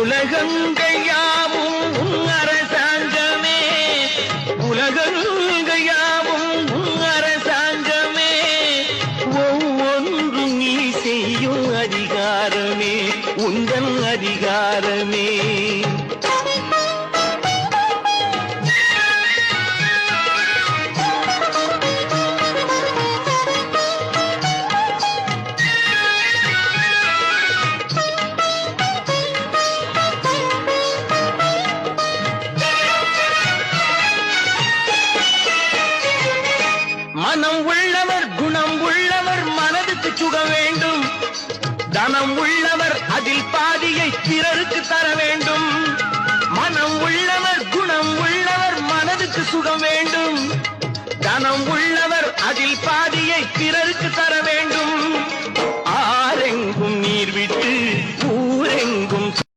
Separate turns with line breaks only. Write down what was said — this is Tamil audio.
உலகங்கள் யாவும் உன் அரசாங்கமே, உலகங்கள் யாவும் உன் அரசாங்கமே, ஒவ்வொன்றும் நீ செய்யும் அதிகாரமே உந்தன் அதிகாரமே. மனம் உள்ளவர் குணம் உள்ளவர் மனதுக்கு சுக வேண்டும், தனம் உள்ளவர் அதில் பாதியை பிறருக்கு தர வேண்டும். மனம் உள்ளவர் குணம் உள்ளவர் மனதுக்கு சுகம் வேண்டும்.